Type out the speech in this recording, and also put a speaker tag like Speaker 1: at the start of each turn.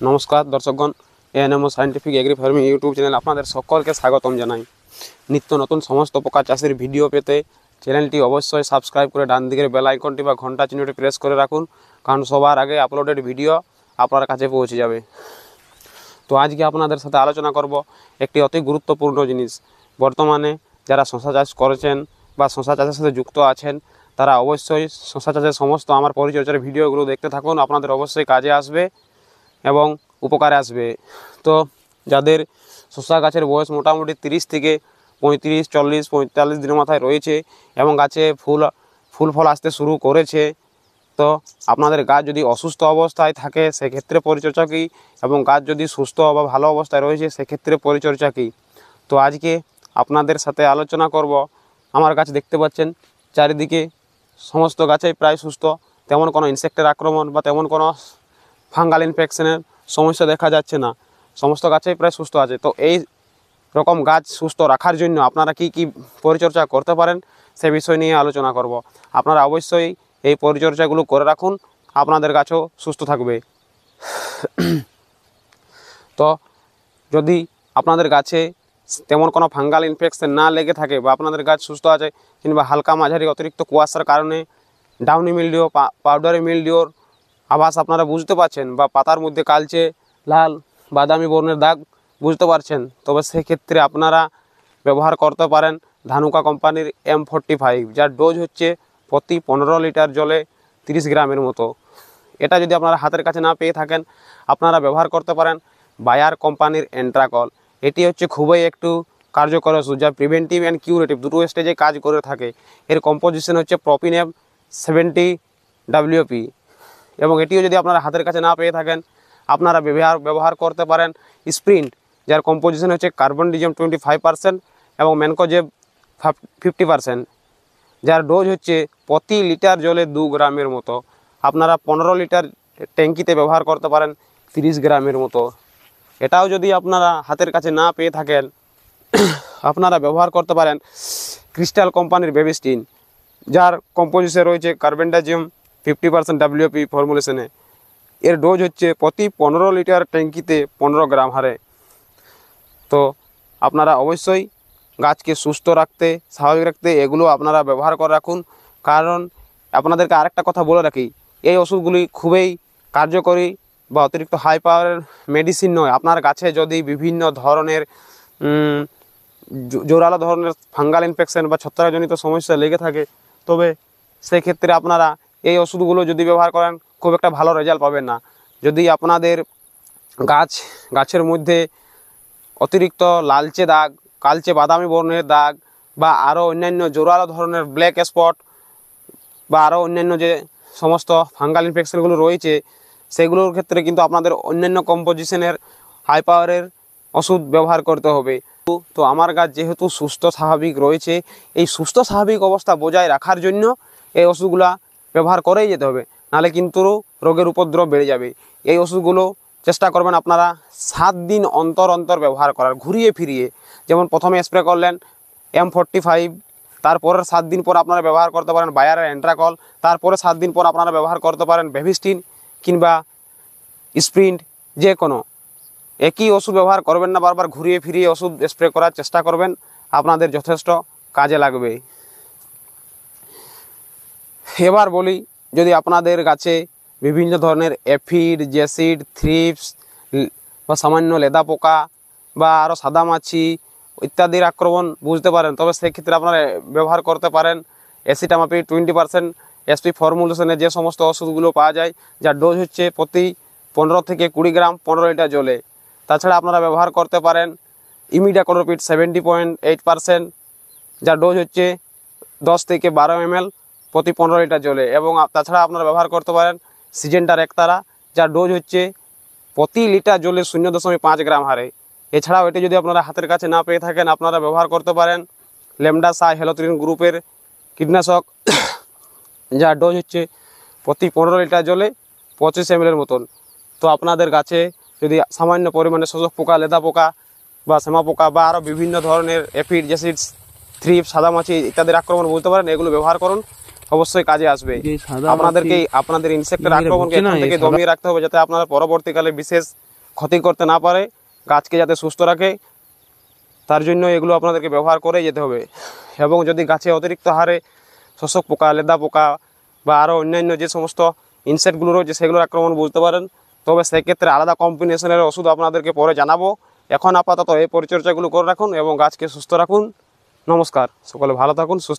Speaker 1: নমস্কার দর্শকগণ, ANMO scientific agri farming YouTube channel আপনাদের সকলকে স্বাগতম জানাই। নিত্য নতুন সমস্ত প্রকার চাষের ভিডিও পেতে চ্যানেলটি অবশ্যই সাবস্ক্রাইব করে ডান দিকের বেল আইকনটি বা ঘন্টা চিহ্নটি প্রেস করে রাখুন, কারণ সবার আগে আপলোডেড ভিডিও আপনার কাছে পৌঁছে যাবে। তো আজকে আপনাদের সাথে আলোচনা করব একটি অতি গুরুত্বপূর্ণ জিনিস। বর্তমানে যারা শশা চাষ করেছেন বা শশা চাষের সাথে যুক্ত আছেন, তারা অবশ্যই শশা চাষের সমস্ত আমার পরিচর্যার ভিডিওগুলো দেখতে থাকুন, আপনাদের অবশ্যই কাজে আসবে এবং উপকারে আসবে। তো যাদের শসা গাছের বয়স মোটামুটি 30 থেকে 35, 40, 45 দিনের মাথায় রয়েছে এবং গাছে ফুল ফল আসতে শুরু করেছে, তো আপনাদের গাছ যদি অসুস্থ অবস্থায় থাকে সেক্ষেত্রে পরিচর্যা কী, এবং গাছ যদি সুস্থ বা ভালো অবস্থায় রয়েছে সেক্ষেত্রে পরিচর্যা কী। তো আজকে আপনাদের সাথে আলোচনা করব। আমার গাছ দেখতে পাচ্ছেন, চারিদিকে সমস্ত গাছেই প্রায় সুস্থ, তেমন কোনো ইনসেক্টের আক্রমণ বা তেমন কোনো ফাঙ্গাল ইনফেকশনের সমস্যা দেখা যাচ্ছে না, সমস্ত গাছেই প্রায় সুস্থ আছে। তো এই রকম গাছ সুস্থ রাখার জন্য আপনারা কি কি পরিচর্যা করতে পারেন সে বিষয় নিয়ে আলোচনা করব। আপনারা অবশ্যই এই পরিচর্যাগুলো করে রাখুন, আপনাদের গাছও সুস্থ থাকবে। তো যদি আপনাদের গাছে তেমন কোনো ফাঙ্গাল ইনফেকশন না লেগে থাকে বা আপনাদের গাছ সুস্থ আছে, কিংবা হালকা মাঝারি অতিরিক্ত কুয়াশার কারণে ডাউনি মিলডিও, পাউডারি মিলডিওর আভাস আপনারা বুঝতে পারছেন, বা পাতার মধ্যে কালচে লাল বাদামি বর্ণের দাগ বুঝতে পারছেন, তবে সেক্ষেত্রে আপনারা ব্যবহার করতে পারেন ধানুকা কোম্পানির M45, যার ডোজ হচ্ছে প্রতি 15 লিটার জলে 30 গ্রামের মতো। এটা যদি আপনারা হাতের কাছে না পেয়ে থাকেন, আপনারা ব্যবহার করতে পারেন বায়ার কোম্পানির এন্ট্রাকল। এটি হচ্ছে খুবই একটু কার্যকর ওষুধ, যা প্রিভেন্টিভ অ্যান্ড কিউরেটিভ দুটো স্টেজে কাজ করে থাকে। এর কম্পোজিশন হচ্ছে প্রপিনেম 70 WP, এবং এটিও যদি আপনারা হাতের কাছে না পেয়ে থাকেন, আপনারা ব্যবহার করতে পারেন স্প্রিন্ট, যার কম্পোজিশন হচ্ছে কার্বনডিজম 25% এবং ম্যানকোজেব 50%, যার ডোজ হচ্ছে প্রতি লিটার জলে 2 গ্রামের মতো। আপনারা 15 লিটার ট্যাঙ্কিতে ব্যবহার করতে পারেন 30 গ্রামের মতো। এটাও যদি আপনারা হাতের কাছে না পেয়ে থাকেন, আপনারা ব্যবহার করতে পারেন ক্রিস্টাল কোম্পানির বেবিস্টিন, যার কম্পোজিশন রয়েছে কার্বনডিজম 50% WP ফর্মুলেশনে। এর ডোজ হচ্ছে প্রতি 15 লিটার ট্যাঙ্কিতে 15 গ্রাম হারে। তো আপনারা অবশ্যই গাছকে সুস্থ রাখতে, স্বাভাবিক রাখতে এগুলো আপনারা ব্যবহার করে রাখুন। কারণ আপনাদেরকে আরেকটা কথা বলে রাখি, এই ওষুধগুলি খুবই কার্যকরী বা অতিরিক্ত হাই পাওয়ারের মেডিসিন নয়। আপনার গাছে যদি বিভিন্ন ধরনের জোরালো ধরনের ফাঙ্গাল ইনফেকশন বা ছত্রাকজনিত সমস্যা লেগে থাকে, তবে সেক্ষেত্রে আপনারা এই ওষুধগুলো যদি ব্যবহার করেন খুব একটা ভালো রেজাল্ট পাবেন না। যদি আপনাদের গাছের মধ্যে অতিরিক্ত লালচে দাগ, কালচে বাদামি বর্ণের দাগ, বা আরও অন্যান্য জোরালো ধরনের ব্ল্যাক স্পট, বা আরও অন্যান্য যে সমস্ত ফাঙ্গাল ইনফেকশনগুলো রয়েছে, সেগুলোর ক্ষেত্রে কিন্তু আপনাদের অন্যান্য কম্পোজিশনের হাই পাওয়ারের ওষুধ ব্যবহার করতে হবে। তো আমার গাছ যেহেতু সুস্থ স্বাভাবিক রয়েছে, এই সুস্থ স্বাভাবিক অবস্থা বজায় রাখার জন্য এই ওষুধগুলো ব্যবহার করেই যেতে হবে, নাহলে কিন্তু রোগের উপদ্রব বেড়ে যাবে। এই ওষুধগুলো চেষ্টা করবেন আপনারা 7 দিন অন্তর অন্তর ব্যবহার করার, ঘুরিয়ে ফিরিয়ে। যেমন প্রথমে স্প্রে করলেন M45, তারপরের 7 দিন পর আপনারা ব্যবহার করতে পারেন বায়ারের এন্ট্রাকল, তারপরে 7 দিন পর আপনারা ব্যবহার করতে পারেন বেবিস্টিন কিংবা স্প্রিন্ট, যে কোনো একই ওষুধ ব্যবহার করবেন না, বারবার ঘুরিয়ে ফিরিয়ে ওষুধ স্প্রে করার চেষ্টা করবেন, আপনাদের যথেষ্ট কাজে লাগবে। এবার বলি, যদি আপনাদের গাছে বিভিন্ন ধরনের এফিড, জ্যাসিড, থ্রিপস বা সামান্য লেদা পোকা বা আরও সাদামাছি ইত্যাদির আক্রমণ বুঝতে পারেন, তবে সেক্ষেত্রে আপনারা ব্যবহার করতে পারেন অ্যাসিটামাপিড 20% SP ফর্মুলেশনে যে সমস্ত ওষুধগুলো পাওয়া যায়, যার ডোজ হচ্ছে প্রতি 15 থেকে 20 গ্রাম 15 লিটার জলে। তাছাড়া আপনারা ব্যবহার করতে পারেন ইমিডাক্লোপিড 70.8%, যার ডোজ হচ্ছে 10 থেকে 12 ml প্রতি 15 লিটার জলে। এবং তাছাড়া আপনারা ব্যবহার করতে পারেন সিজেন্টার একতারা, যার ডোজ হচ্ছে প্রতি লিটার জলে 0.5 গ্রাম হারে। এছাড়াও এটি যদি আপনারা হাতের কাছে না পেয়ে থাকেন, আপনারা ব্যবহার করতে পারেন ল্যামডা সাই হ্যালোথ্রিন গ্রুপের কীটনাশক, যার ডোজ হচ্ছে প্রতি 15 লিটার জলে 25 ml মতন। তো আপনাদের গাছে যদি সামান্য পরিমাণে শোষক পোকা, লেদা পোকা বা শ্যামা পোকা বা আরও বিভিন্ন ধরনের এফিড, জ্যাসিডস, থ্রিপস, সাদামাছি ইত্যাদির আক্রমণ বুঝতে পারেন, এগুলো ব্যবহার করুন, অবশ্যই কাজে আসবে। আপনাদের ইনসেক্টের আক্রমণকে এখান থেকে দমিয়ে রাখতে হবে, যাতে আপনারা পরবর্তীকালে বিশেষ ক্ষতি করতে না পারে, গাছকে যাতে সুস্থ রাখে, তার জন্য এগুলো আপনাদেরকে ব্যবহার করে যেতে হবে। এবং যদি গাছে অতিরিক্ত হারে শোষক পোকা, লেদা পোকা বা আরও অন্যান্য যে সমস্ত ইনসেক্টগুলো রয়েছে সেগুলোর আক্রমণ বুঝতে পারেন, তবে সেক্ষেত্রে আলাদা কম্বিনেশনের ওষুধ আপনাদেরকে পরে জানাবো। এখন আপাতত এই পরিচর্যাগুলো করে রাখুন এবং গাছকে সুস্থ রাখুন। নমস্কার, সকলে ভালো থাকুন, সুস্থ